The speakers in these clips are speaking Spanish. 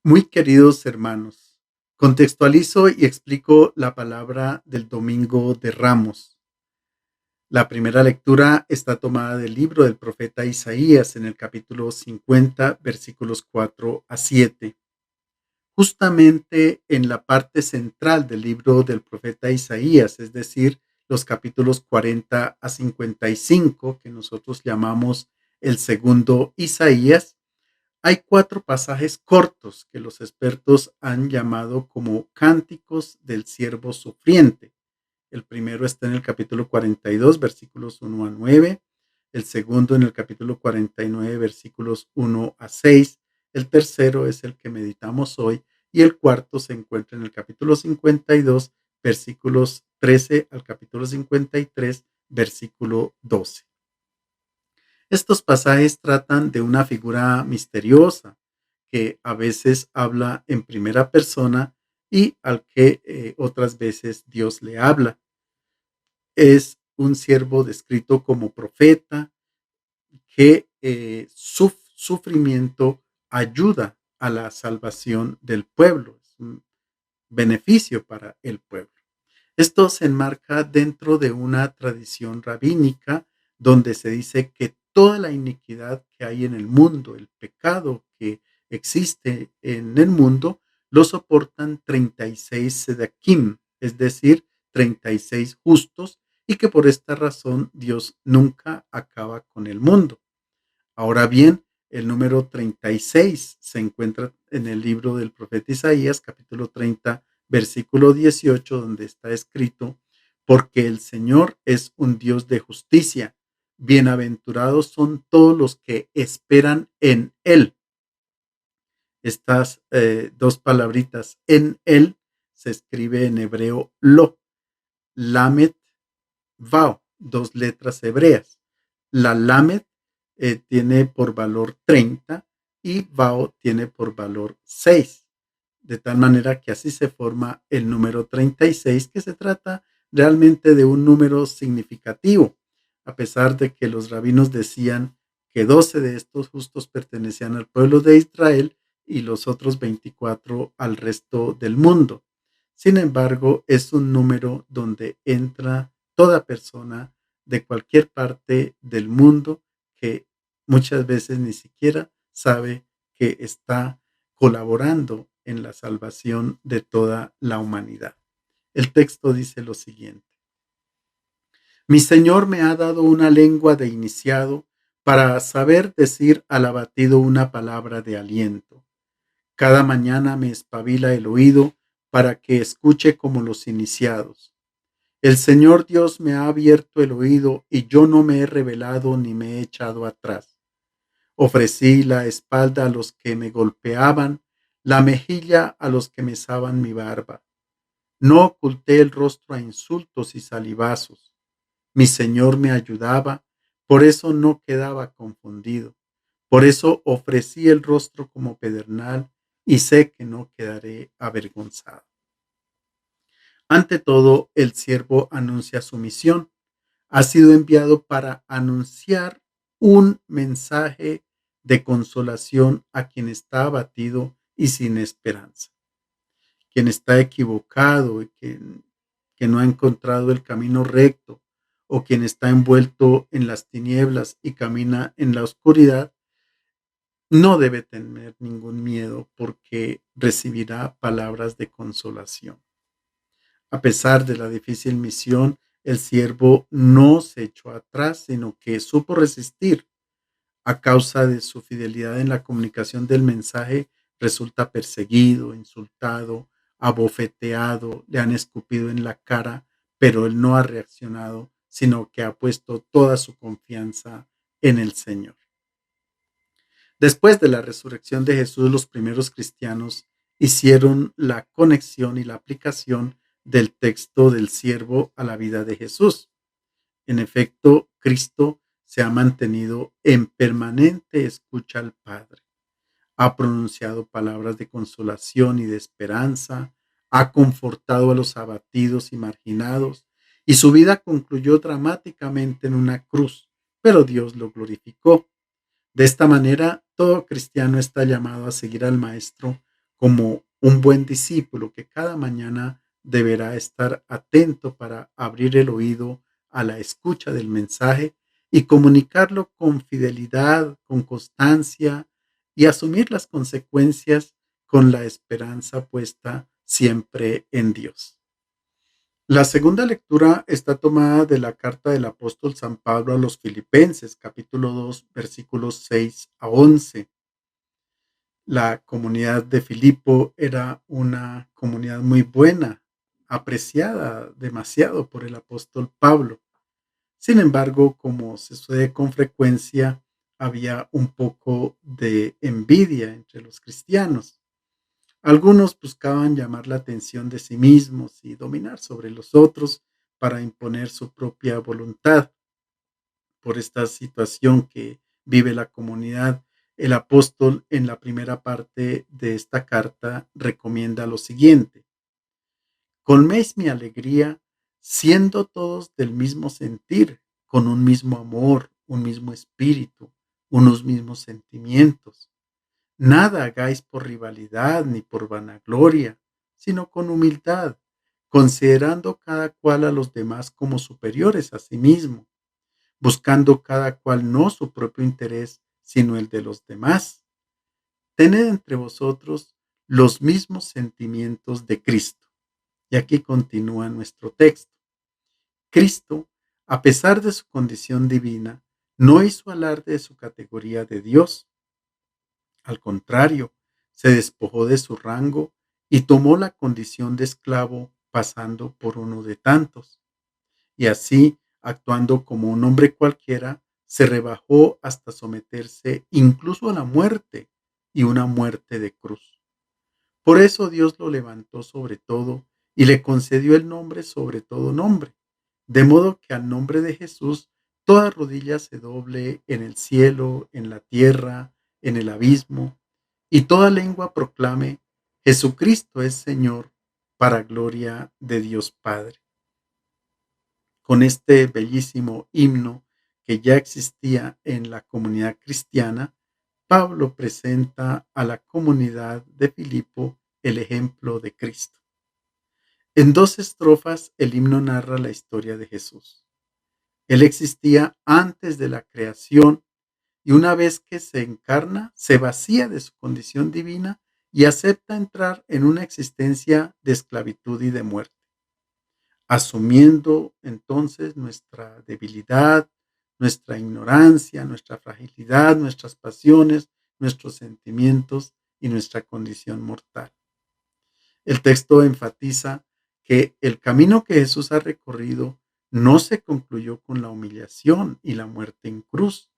Muy queridos hermanos, contextualizo y explico la palabra del Domingo de Ramos. La primera lectura está tomada del libro del profeta Isaías en el capítulo 50, versículos 4 a 7. Justamente en la parte central del libro del profeta Isaías, es decir, los capítulos 40 a 55, que nosotros llamamos el segundo Isaías, hay cuatro pasajes cortos que los expertos han llamado como cánticos del siervo sufriente. El primero está en el capítulo 42, versículos 1 a 9. El segundo en el capítulo 49, versículos 1 a 6. El tercero es el que meditamos hoy. Y el cuarto se encuentra en el capítulo 52, versículos 13 al capítulo 53, versículo 12. Estos pasajes tratan de una figura misteriosa que a veces habla en primera persona y al que otras veces Dios le habla. Es un siervo descrito como profeta que su sufrimiento ayuda a la salvación del pueblo. Es un beneficio para el pueblo. Esto se enmarca dentro de una tradición rabínica donde se dice que toda la iniquidad que hay en el mundo, el pecado que existe en el mundo, lo soportan 36 sedakim, es decir, 36 justos, y que por esta razón Dios nunca acaba con el mundo. Ahora bien, el número 36 se encuentra en el libro del profeta Isaías, capítulo 30, versículo 18, donde está escrito, porque el Señor es un Dios de justicia. Bienaventurados son todos los que esperan en Él. Estas dos palabritas, en Él, se escribe en hebreo lo, lamet, vao, dos letras hebreas. La lamet tiene por valor 30 y vao tiene por valor 6. De tal manera que así se forma el número 36, que se trata realmente de un número significativo, a pesar de que los rabinos decían que 12 de estos justos pertenecían al pueblo de Israel y los otros 24 al resto del mundo. Sin embargo, es un número donde entra toda persona de cualquier parte del mundo que muchas veces ni siquiera sabe que está colaborando en la salvación de toda la humanidad. El texto dice lo siguiente: Mi Señor me ha dado una lengua de iniciado para saber decir al abatido una palabra de aliento. Cada mañana me espabila el oído para que escuche como los iniciados. El Señor Dios me ha abierto el oído y yo no me he rebelado ni me he echado atrás. Ofrecí la espalda a los que me golpeaban, la mejilla a los que mesaban mi barba. No oculté el rostro a insultos y salivazos. Mi Señor me ayudaba, por eso no quedaba confundido. Por eso ofrecí el rostro como pedernal y sé que no quedaré avergonzado. Ante todo, el siervo anuncia su misión. Ha sido enviado para anunciar un mensaje de consolación a quien está abatido y sin esperanza, quien está equivocado y que no ha encontrado el camino recto, o quien está envuelto en las tinieblas y camina en la oscuridad, no debe tener ningún miedo porque recibirá palabras de consolación. A pesar de la difícil misión, el siervo no se echó atrás, sino que supo resistir. A causa de su fidelidad en la comunicación del mensaje, resulta perseguido, insultado, abofeteado, le han escupido en la cara, pero él no ha reaccionado, sino que ha puesto toda su confianza en el Señor. Después de la resurrección de Jesús, los primeros cristianos hicieron la conexión y la aplicación del texto del siervo a la vida de Jesús. En efecto, Cristo se ha mantenido en permanente escucha al Padre. Ha pronunciado palabras de consolación y de esperanza, ha confortado a los abatidos y marginados, y su vida concluyó dramáticamente en una cruz, pero Dios lo glorificó. De esta manera, todo cristiano está llamado a seguir al Maestro como un buen discípulo que cada mañana deberá estar atento para abrir el oído a la escucha del mensaje y comunicarlo con fidelidad, con constancia y asumir las consecuencias con la esperanza puesta siempre en Dios. La segunda lectura está tomada de la carta del apóstol San Pablo a los Filipenses, capítulo 2, versículos 6 a 11. La comunidad de Filipo era una comunidad muy buena, apreciada demasiado por el apóstol Pablo. Sin embargo, como se sucede con frecuencia, había un poco de envidia entre los cristianos. Algunos buscaban llamar la atención de sí mismos y dominar sobre los otros para imponer su propia voluntad. Por esta situación que vive la comunidad, el apóstol en la primera parte de esta carta recomienda lo siguiente: colméis mi alegría siendo todos del mismo sentir, con un mismo amor, un mismo espíritu, unos mismos sentimientos. Nada hagáis por rivalidad ni por vanagloria, sino con humildad, considerando cada cual a los demás como superiores a sí mismo, buscando cada cual no su propio interés, sino el de los demás. Tened entre vosotros los mismos sentimientos de Cristo. Y aquí continúa nuestro texto. Cristo, a pesar de su condición divina, no hizo alarde de su categoría de Dios. Al contrario, se despojó de su rango y tomó la condición de esclavo, pasando por uno de tantos. Y así, actuando como un hombre cualquiera, se rebajó hasta someterse incluso a la muerte, y una muerte de cruz. Por eso Dios lo levantó sobre todo y le concedió el nombre sobre todo nombre, de modo que al nombre de Jesús toda rodilla se doble en el cielo, en la tierra, en el abismo, y toda lengua proclame: Jesucristo es Señor, para gloria de Dios Padre. Con este bellísimo himno que ya existía en la comunidad cristiana, Pablo presenta a la comunidad de Filipo el ejemplo de Cristo. En dos estrofas, el himno narra la historia de Jesús. Él existía antes de la creación y una vez que se encarna, se vacía de su condición divina y acepta entrar en una existencia de esclavitud y de muerte, asumiendo entonces nuestra debilidad, nuestra ignorancia, nuestra fragilidad, nuestras pasiones, nuestros sentimientos y nuestra condición mortal. El texto enfatiza que el camino que Jesús ha recorrido no se concluyó con la humillación y la muerte en cruz,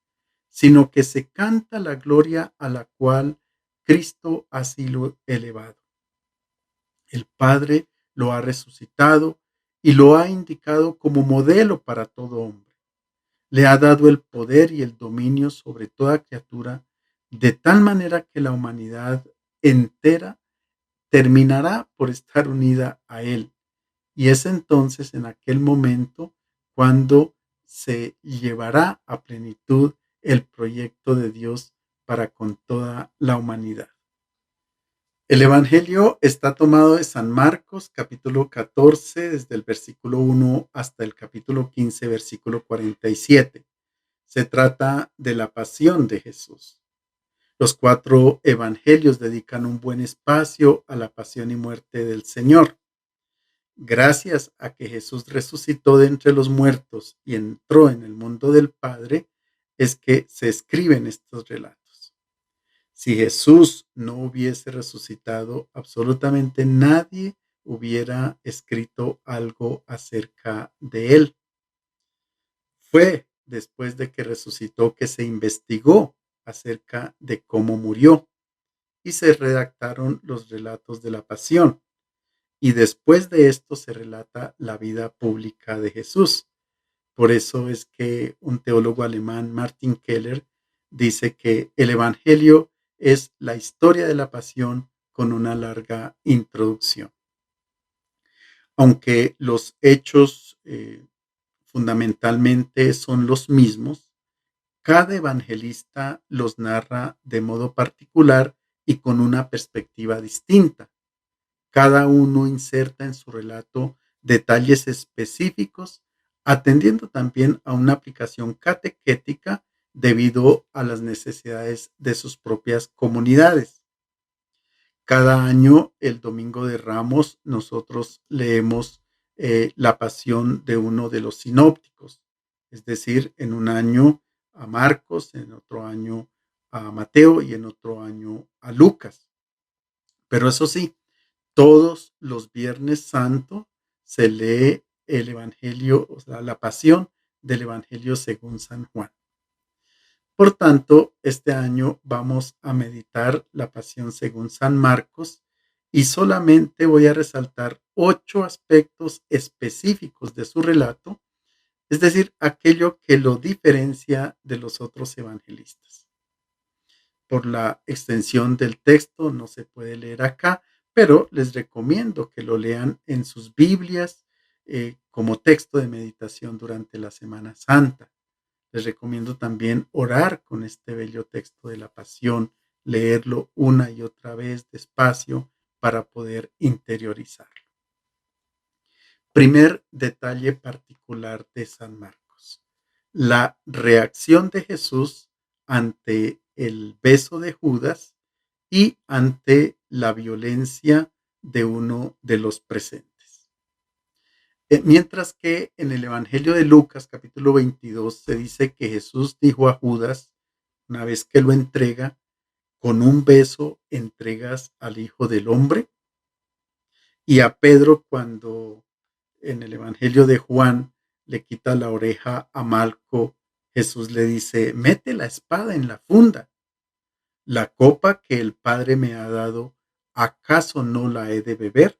sino que se canta la gloria a la cual Cristo ha sido elevado. El Padre lo ha resucitado y lo ha indicado como modelo para todo hombre. Le ha dado el poder y el dominio sobre toda criatura, de tal manera que la humanidad entera terminará por estar unida a Él. Y es entonces en aquel momento cuando se llevará a plenitud el proyecto de Dios para con toda la humanidad. El Evangelio está tomado de San Marcos, capítulo 14, desde el versículo 1 hasta el capítulo 15, versículo 47. Se trata de la pasión de Jesús. Los cuatro evangelios dedican un buen espacio a la pasión y muerte del Señor. Gracias a que Jesús resucitó de entre los muertos y entró en el mundo del Padre, es que se escriben estos relatos. Si Jesús no hubiese resucitado, absolutamente nadie hubiera escrito algo acerca de él. Fue después de que resucitó que se investigó acerca de cómo murió y se redactaron los relatos de la pasión. Y después de esto se relata la vida pública de Jesús. Por eso es que un teólogo alemán, Martin Keller, dice que el Evangelio es la historia de la pasión con una larga introducción. Aunque los hechos fundamentalmente son los mismos, cada evangelista los narra de modo particular y con una perspectiva distinta. Cada uno inserta en su relato detalles específicos, atendiendo también a una aplicación catequética debido a las necesidades de sus propias comunidades. Cada año, el Domingo de Ramos, nosotros leemos la pasión de uno de los sinópticos, es decir, en un año a Marcos, en otro año a Mateo y en otro año a Lucas. Pero eso sí, todos los Viernes Santo se lee el Evangelio, o sea, la pasión del Evangelio según San Juan. Por tanto, este año vamos a meditar la pasión según San Marcos y solamente voy a resaltar 8 aspectos específicos de su relato, es decir, aquello que lo diferencia de los otros evangelistas. Por la extensión del texto no se puede leer acá, pero les recomiendo que lo lean en sus Biblias como texto de meditación durante la Semana Santa. Les recomiendo también orar con este bello texto de la Pasión, leerlo una y otra vez despacio para poder interiorizarlo. Primer detalle particular de San Marcos: la reacción de Jesús ante el beso de Judas y ante la violencia de uno de los presentes. Mientras que en el Evangelio de Lucas, capítulo 22, se dice que Jesús dijo a Judas, una vez que lo entrega, con un beso entregas al Hijo del Hombre. Y a Pedro, cuando en el Evangelio de Juan le quita la oreja a Malco, Jesús le dice, mete la espada en la funda. La copa que el Padre me ha dado, ¿acaso no la he de beber?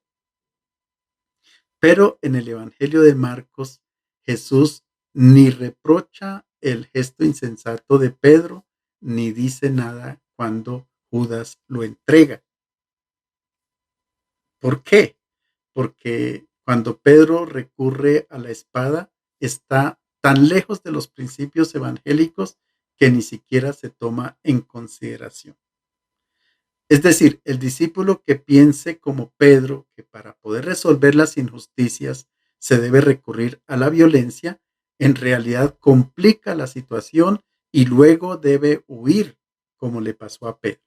Pero en el Evangelio de Marcos, Jesús ni reprocha el gesto insensato de Pedro, ni dice nada cuando Judas lo entrega. ¿Por qué? Porque cuando Pedro recurre a la espada, está tan lejos de los principios evangélicos que ni siquiera se toma en consideración. Es decir, el discípulo que piense como Pedro, que para poder resolver las injusticias se debe recurrir a la violencia, en realidad complica la situación y luego debe huir, como le pasó a Pedro.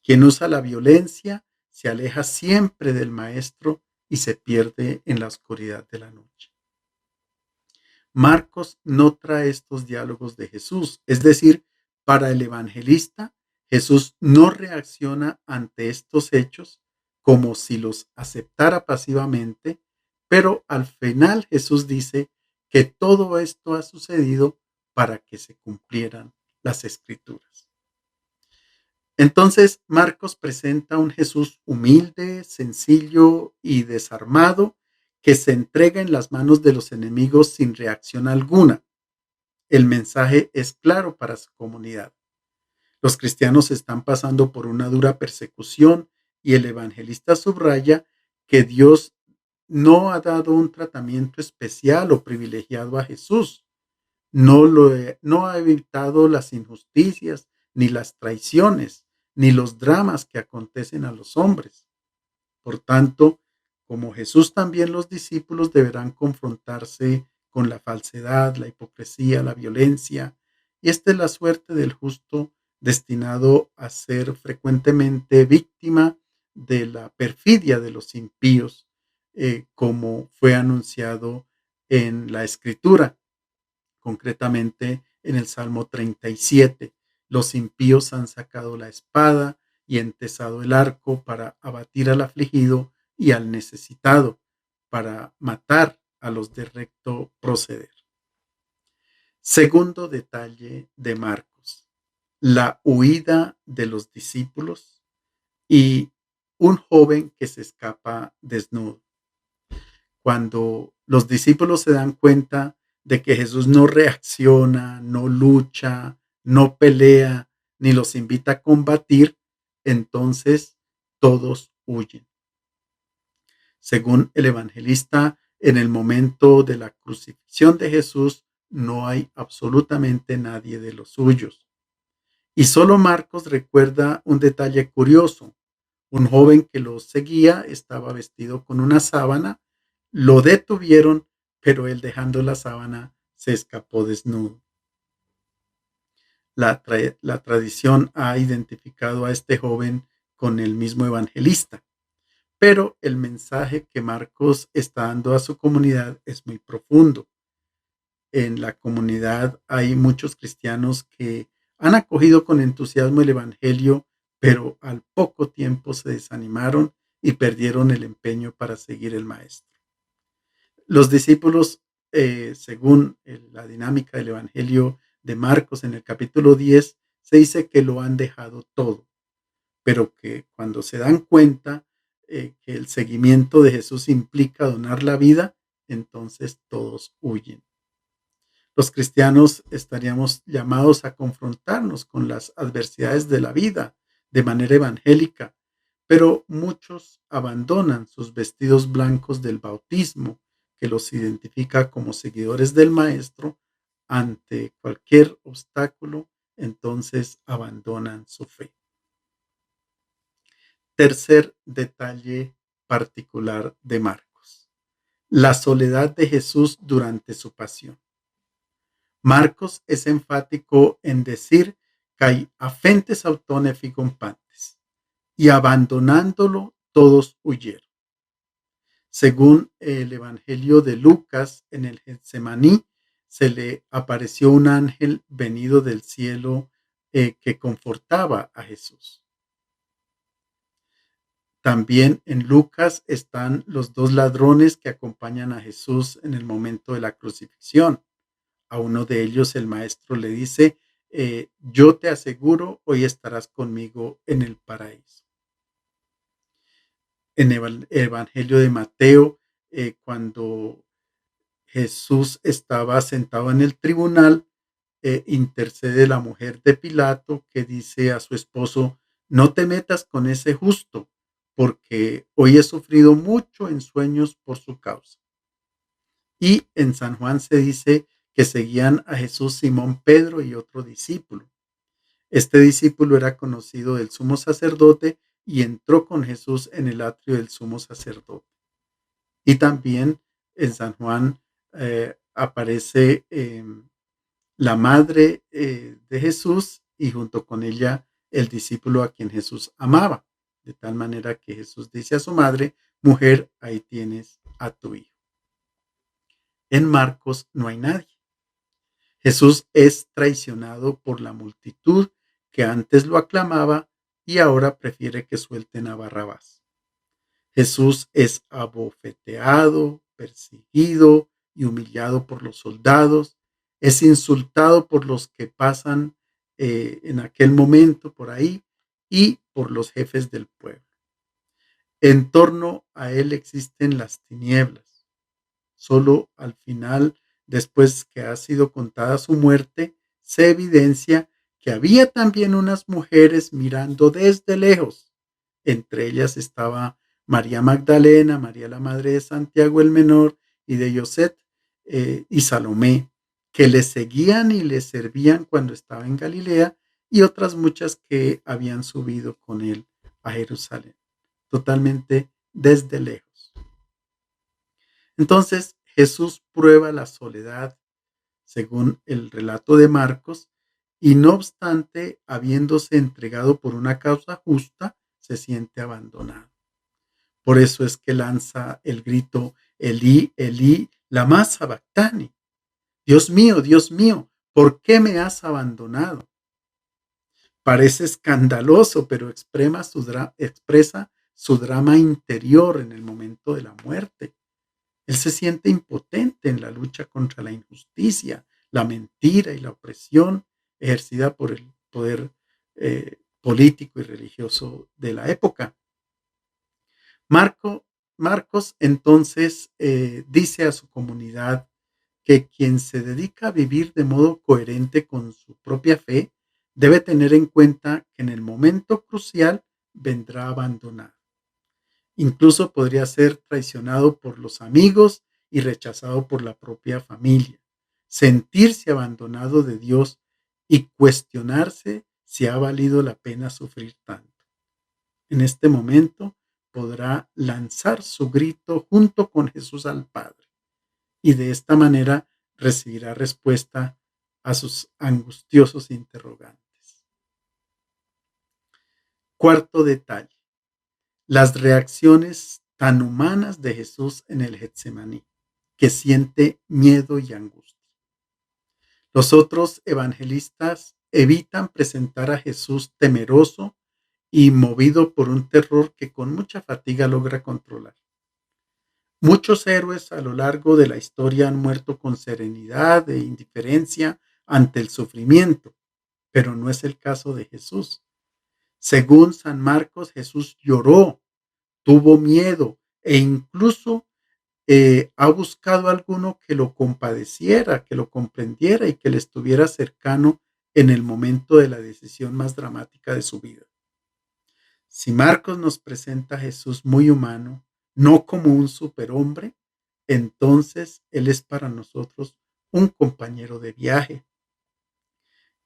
Quien usa la violencia se aleja siempre del maestro y se pierde en la oscuridad de la noche. Marcos no trae estos diálogos de Jesús, es decir, para el evangelista, Jesús no reacciona ante estos hechos como si los aceptara pasivamente, pero al final Jesús dice que todo esto ha sucedido para que se cumplieran las escrituras. Entonces, Marcos presenta un Jesús humilde, sencillo y desarmado, que se entrega en las manos de los enemigos sin reacción alguna. El mensaje es claro para su comunidad. Los cristianos están pasando por una dura persecución y el evangelista subraya que Dios no ha dado un tratamiento especial o privilegiado a Jesús. No ha evitado las injusticias, ni las traiciones, ni los dramas que acontecen a los hombres. Por tanto, como Jesús, también los discípulos deberán confrontarse con la falsedad, la hipocresía, la violencia, y esta es la suerte del justo destinado a ser frecuentemente víctima de la perfidia de los impíos, como fue anunciado en la Escritura. Concretamente en el Salmo 37, los impíos han sacado la espada y entesado el arco para abatir al afligido y al necesitado, para matar a los de recto proceder. Segundo detalle de Marcos: la huida de los discípulos y un joven que se escapa desnudo. Cuando los discípulos se dan cuenta de que Jesús no reacciona, no lucha, no pelea, ni los invita a combatir, entonces todos huyen. Según el evangelista, en el momento de la crucifixión de Jesús no hay absolutamente nadie de los suyos. Y solo Marcos recuerda un detalle curioso. Un joven que lo seguía estaba vestido con una sábana, lo detuvieron, pero él dejando la sábana se escapó desnudo. La tradición ha identificado a este joven con el mismo evangelista, pero el mensaje que Marcos está dando a su comunidad es muy profundo. En la comunidad hay muchos cristianos que han acogido con entusiasmo el evangelio, pero al poco tiempo se desanimaron y perdieron el empeño para seguir el maestro. Los discípulos, según la dinámica del evangelio de Marcos en el capítulo 10, se dice que lo han dejado todo, pero que cuando se dan cuenta que el seguimiento de Jesús implica donar la vida, entonces todos huyen. Los cristianos estaríamos llamados a confrontarnos con las adversidades de la vida de manera evangélica, pero muchos abandonan sus vestidos blancos del bautismo, que los identifica como seguidores del Maestro, ante cualquier obstáculo, entonces abandonan su fe. Tercer detalle particular de Marcos: la soledad de Jesús durante su pasión. Marcos es enfático en decir que afentes autón efigompantes, y abandonándolo todos huyeron. Según el Evangelio de Lucas, en el Getsemaní se le apareció un ángel venido del cielo que confortaba a Jesús. También en Lucas están los dos ladrones que acompañan a Jesús en el momento de la crucifixión. A uno de ellos el maestro le dice, yo te aseguro, hoy estarás conmigo en el paraíso. En el Evangelio de Mateo, cuando Jesús estaba sentado en el tribunal, intercede la mujer de Pilato, que dice a su esposo, no te metas con ese justo, porque hoy he sufrido mucho en sueños por su causa. Y en San Juan se dice que seguían a Jesús Simón Pedro y otro discípulo. Este discípulo era conocido del sumo sacerdote y entró con Jesús en el atrio del sumo sacerdote. Y también en San Juan aparece la madre de Jesús y junto con ella el discípulo a quien Jesús amaba. De tal manera que Jesús dice a su madre, mujer, ahí tienes a tu hijo. En Marcos no hay nadie. Jesús es traicionado por la multitud que antes lo aclamaba y ahora prefiere que suelten a Barrabás. Jesús es abofeteado, perseguido y humillado por los soldados. Es insultado por los que pasan en aquel momento por ahí y por los jefes del pueblo. En torno a él existen las tinieblas. Solo al final, después que ha sido contada su muerte, se evidencia que había también unas mujeres mirando desde lejos. Entre ellas estaba María Magdalena, María la madre de Santiago el menor y de Yoset, y Salomé, que le seguían y le servían cuando estaba en Galilea, y otras muchas que habían subido con él a Jerusalén, totalmente desde lejos. Entonces Jesús prueba la soledad, según el relato de Marcos, y no obstante, habiéndose entregado por una causa justa, se siente abandonado. Por eso es que lanza el grito, Elí, Elí, lama sabactani. Dios mío, ¿por qué me has abandonado? Parece escandaloso, pero expresa su drama interior en el momento de la muerte. Él se siente impotente en la lucha contra la injusticia, la mentira y la opresión ejercida por el poder político y religioso de la época. Marcos entonces dice a su comunidad que quien se dedica a vivir de modo coherente con su propia fe debe tener en cuenta que en el momento crucial vendrá abandonado. Incluso podría ser traicionado por los amigos y rechazado por la propia familia. Sentirse abandonado de Dios y cuestionarse si ha valido la pena sufrir tanto. En este momento podrá lanzar su grito junto con Jesús al Padre y de esta manera recibirá respuesta a sus angustiosos interrogantes. Cuarto detalle, las reacciones tan humanas de Jesús en el Getsemaní, que siente miedo y angustia. Los otros evangelistas evitan presentar a Jesús temeroso y movido por un terror que con mucha fatiga logra controlar. Muchos héroes a lo largo de la historia han muerto con serenidad e indiferencia ante el sufrimiento, pero no es el caso de Jesús. Según San Marcos, Jesús lloró, tuvo miedo e incluso ha buscado a alguno que lo compadeciera, que lo comprendiera y que le estuviera cercano en el momento de la decisión más dramática de su vida. Si Marcos nos presenta a Jesús muy humano, no como un superhombre, entonces Él es para nosotros un compañero de viaje,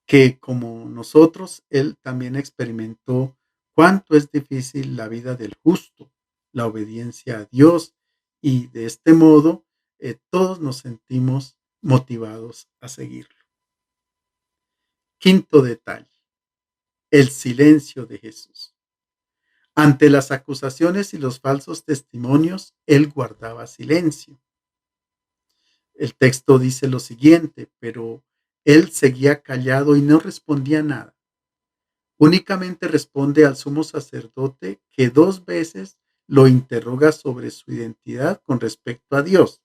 que como nosotros, Él también experimentó cuánto es difícil la vida del justo, la obediencia a Dios, y de este modo todos nos sentimos motivados a seguirlo. Quinto detalle, el silencio de Jesús. Ante las acusaciones y los falsos testimonios, Él guardaba silencio. El texto dice lo siguiente, pero Él seguía callado y no respondía nada. Únicamente responde al sumo sacerdote que 2 veces lo interroga sobre su identidad con respecto a Dios.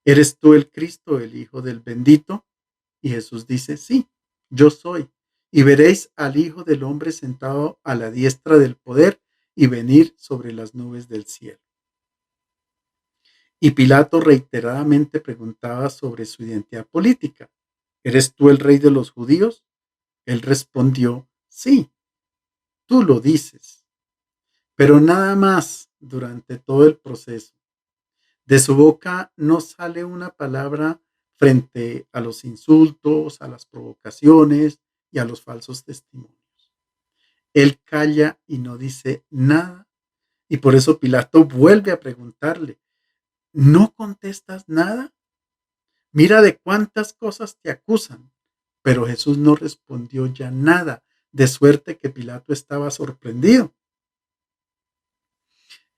¿Eres tú el Cristo, el Hijo del Bendito? Y Jesús dice, sí, yo soy. Y veréis al Hijo del Hombre sentado a la diestra del poder y venir sobre las nubes del cielo. Y Pilato reiteradamente preguntaba sobre su identidad política. ¿Eres tú el rey de los judíos? Él respondió, sí, tú lo dices. Pero nada más durante todo el proceso. De su boca no sale una palabra frente a los insultos, a las provocaciones y a los falsos testimonios. Él calla y no dice nada. Y por eso Pilato vuelve a preguntarle, ¿no contestas nada? Mira de cuántas cosas te acusan. Pero Jesús no respondió ya nada, de suerte que Pilato estaba sorprendido.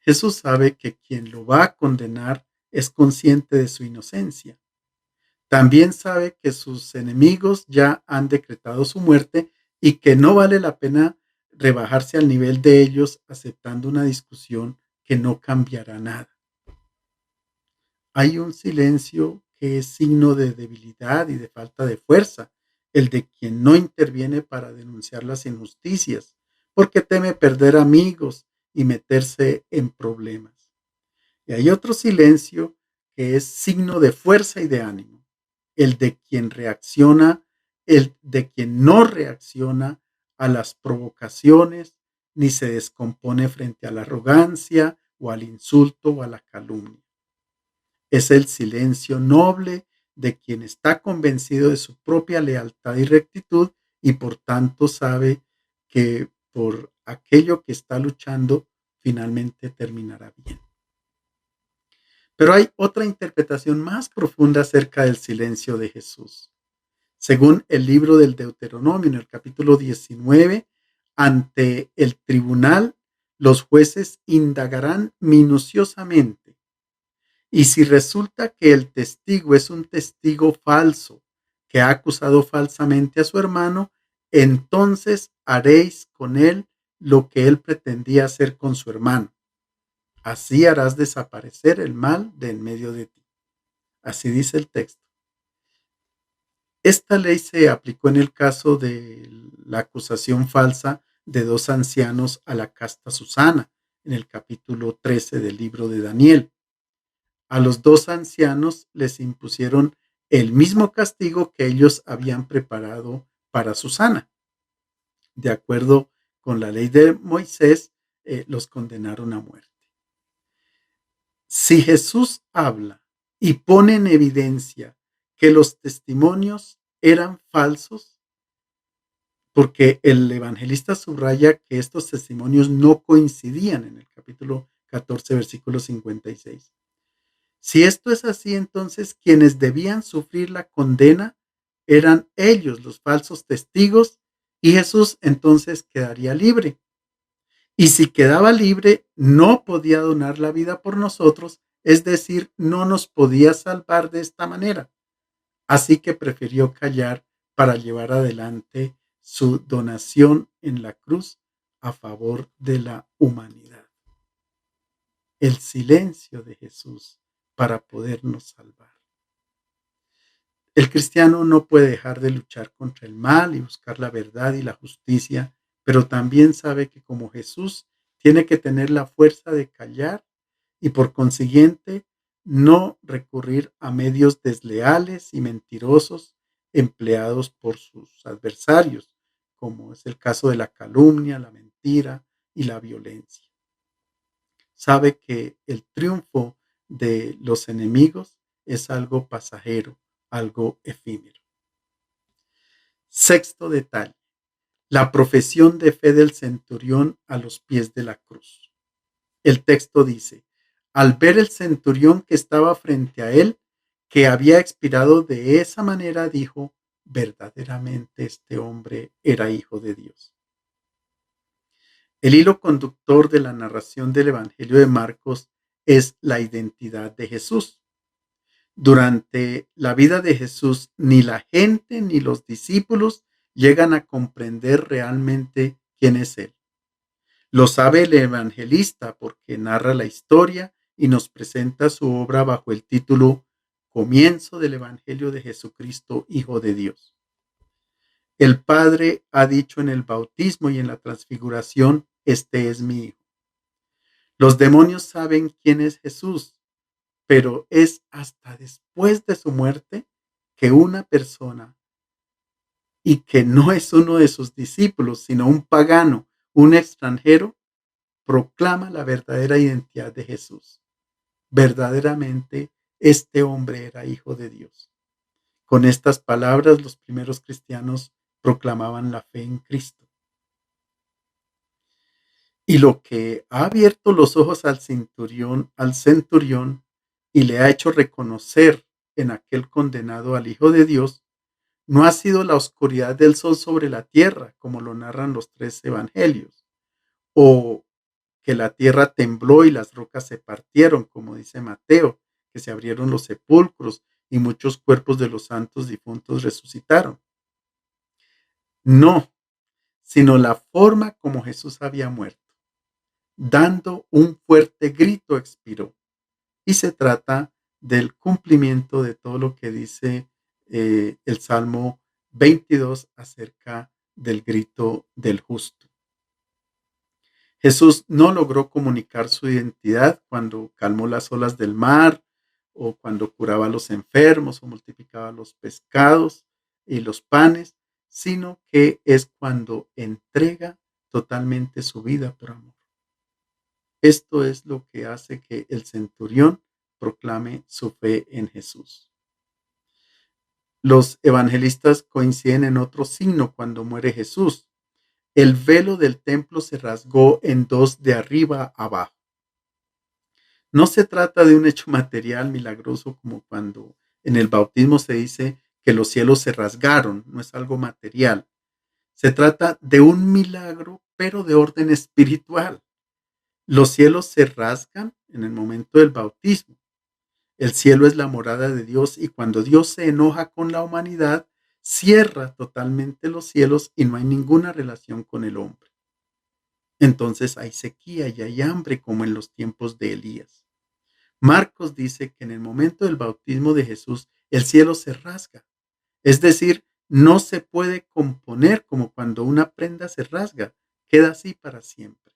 Jesús sabe que quien lo va a condenar es consciente de su inocencia. También sabe que sus enemigos ya han decretado su muerte y que no vale la pena rebajarse al nivel de ellos aceptando una discusión que no cambiará nada. Hay un silencio que es signo de debilidad y de falta de fuerza, el de quien no interviene para denunciar las injusticias, porque teme perder amigos y meterse en problemas. Y hay otro silencio que es signo de fuerza y de ánimo, el de quien reacciona, el de quien no reacciona a las provocaciones, ni se descompone frente a la arrogancia o al insulto o a la calumnia. Es el silencio noble de quien está convencido de su propia lealtad y rectitud y por tanto sabe que por aquello que está luchando finalmente terminará bien. Pero hay otra interpretación más profunda acerca del silencio de Jesús. Según el libro del Deuteronomio, en el capítulo 19, ante el tribunal, los jueces indagarán minuciosamente. Y si resulta que el testigo es un testigo falso, que ha acusado falsamente a su hermano, entonces haréis con él lo que él pretendía hacer con su hermano. Así harás desaparecer el mal de en medio de ti. Así dice el texto. Esta ley se aplicó en el caso de la acusación falsa de 2 ancianos a la casta Susana, en el capítulo 13 del libro de Daniel. A los 2 ancianos les impusieron el mismo castigo que ellos habían preparado para Susana. De acuerdo con la ley de Moisés, los condenaron a muerte. Si Jesús habla y pone en evidencia que los testimonios eran falsos, porque el evangelista subraya que estos testimonios no coincidían en el capítulo 14, versículo 56. Si esto es así, entonces quienes debían sufrir la condena eran ellos, los falsos testigos, y Jesús entonces quedaría libre. Y si quedaba libre, no podía donar la vida por nosotros, es decir, no nos podía salvar de esta manera. Así que prefirió callar para llevar adelante su donación en la cruz a favor de la humanidad. El silencio de Jesús para podernos salvar. El cristiano no puede dejar de luchar contra el mal y buscar la verdad y la justicia, pero también sabe que como Jesús tiene que tener la fuerza de callar y por consiguiente no recurrir a medios desleales y mentirosos empleados por sus adversarios, como es el caso de la calumnia, la mentira y la violencia. Sabe que el triunfo de los enemigos es algo pasajero, algo efímero. Sexto detalle, la profesión de fe del centurión a los pies de la cruz. El texto dice, al ver el centurión que estaba frente a él, que había expirado de esa manera, dijo, verdaderamente este hombre era hijo de Dios. El hilo conductor de la narración del Evangelio de Marcos es la identidad de Jesús. Durante la vida de Jesús, ni la gente ni los discípulos llegan a comprender realmente quién es Él. Lo sabe el evangelista porque narra la historia y nos presenta su obra bajo el título Comienzo del Evangelio de Jesucristo, Hijo de Dios. El Padre ha dicho en el bautismo y en la transfiguración, este es mi Hijo. Los demonios saben quién es Jesús, pero es hasta después de su muerte que una persona, y que no es uno de sus discípulos, sino un pagano, un extranjero, proclama la verdadera identidad de Jesús. Verdaderamente, este hombre era hijo de Dios. Con estas palabras, los primeros cristianos proclamaban la fe en Cristo. Y lo que ha abierto los ojos al centurión y le ha hecho reconocer en aquel condenado al Hijo de Dios, no ha sido la oscuridad del sol sobre la tierra, como lo narran los tres evangelios, o que la tierra tembló y las rocas se partieron, como dice Mateo, que se abrieron los sepulcros y muchos cuerpos de los santos difuntos resucitaron. No, sino la forma como Jesús había muerto. Dando un fuerte grito expiró. Y se trata del cumplimiento de todo lo que dice el Salmo 22 acerca del grito del justo. Jesús no logró comunicar su identidad cuando calmó las olas del mar o cuando curaba a los enfermos o multiplicaba los pescados y los panes, sino que es cuando entrega totalmente su vida por amor. Esto es lo que hace que el centurión proclame su fe en Jesús. Los evangelistas coinciden en otro signo cuando muere Jesús. El velo del templo se rasgó en dos de arriba a abajo. No se trata de un hecho material milagroso como cuando en el bautismo se dice que los cielos se rasgaron, no es algo material. Se trata de un milagro, pero de orden espiritual. Los cielos se rasgan en el momento del bautismo. El cielo es la morada de Dios y cuando Dios se enoja con la humanidad, cierra totalmente los cielos y no hay ninguna relación con el hombre. Entonces hay sequía y hay hambre como en los tiempos de Elías. Marcos dice que en el momento del bautismo de Jesús el cielo se rasga. Es decir, no se puede componer como cuando una prenda se rasga, queda así para siempre.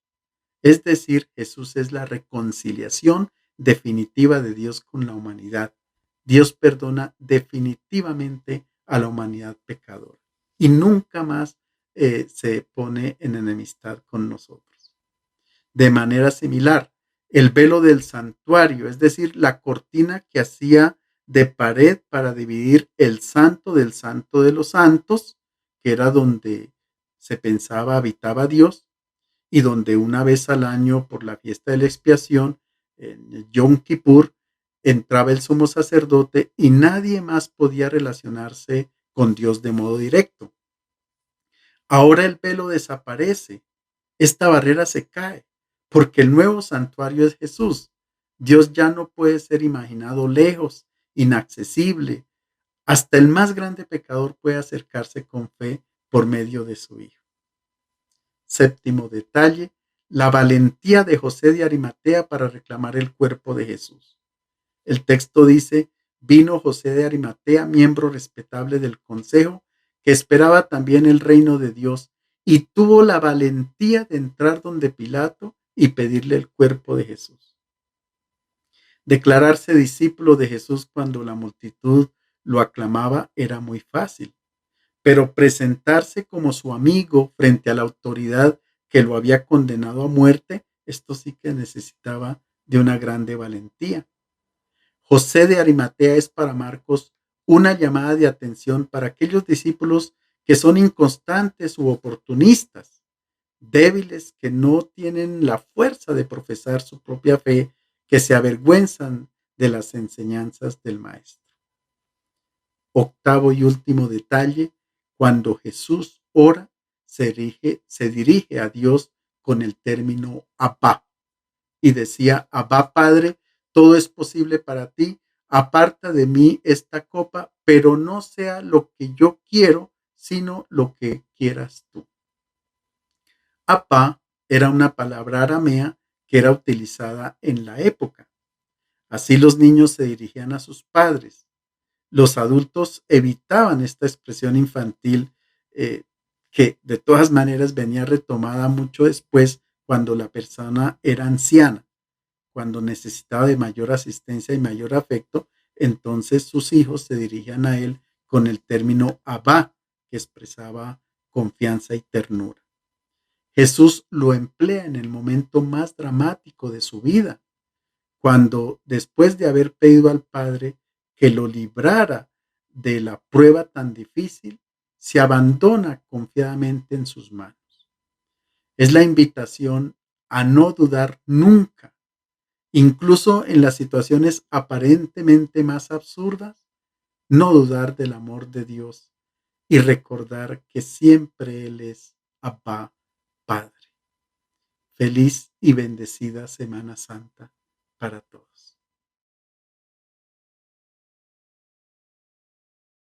Es decir, Jesús es la reconciliación definitiva de Dios con la humanidad. Dios perdona definitivamente a la humanidad pecadora y nunca más se pone en enemistad con nosotros. De manera similar, el velo del santuario, es decir, la cortina que hacía de pared para dividir el santo del santo de los santos, que era donde se pensaba habitaba Dios y donde una vez al año por la fiesta de la expiación, en Yom Kippur, entraba el sumo sacerdote y nadie más podía relacionarse con Dios de modo directo. Ahora el velo desaparece, esta barrera se cae, porque el nuevo santuario es Jesús. Dios ya no puede ser imaginado lejos, inaccesible. Hasta el más grande pecador puede acercarse con fe por medio de su Hijo. Séptimo detalle, la valentía de José de Arimatea para reclamar el cuerpo de Jesús. El texto dice, vino José de Arimatea, miembro respetable del consejo, que esperaba también el reino de Dios, y tuvo la valentía de entrar donde Pilato y pedirle el cuerpo de Jesús. Declararse discípulo de Jesús cuando la multitud lo aclamaba era muy fácil, pero presentarse como su amigo frente a la autoridad que lo había condenado a muerte, esto sí que necesitaba de una grande valentía. José de Arimatea es para Marcos una llamada de atención para aquellos discípulos que son inconstantes u oportunistas, débiles que no tienen la fuerza de profesar su propia fe, que se avergüenzan de las enseñanzas del Maestro. Octavo y último detalle, cuando Jesús ora, se dirige a Dios con el término Abba y decía, Abba Padre, todo es posible para ti, aparta de mí esta copa, pero no sea lo que yo quiero, sino lo que quieras tú. Abba era una palabra aramea que era utilizada en la época. Así los niños se dirigían a sus padres. Los adultos evitaban esta expresión infantil que de todas maneras venía retomada mucho después cuando la persona era anciana, cuando necesitaba de mayor asistencia y mayor afecto, entonces sus hijos se dirigían a él con el término Abba, que expresaba confianza y ternura. Jesús lo emplea en el momento más dramático de su vida, cuando después de haber pedido al Padre que lo librara de la prueba tan difícil, se abandona confiadamente en sus manos. Es la invitación a no dudar nunca, incluso en las situaciones aparentemente más absurdas, no dudar del amor de Dios y recordar que siempre Él es Abba, Padre. Feliz y bendecida Semana Santa para todos.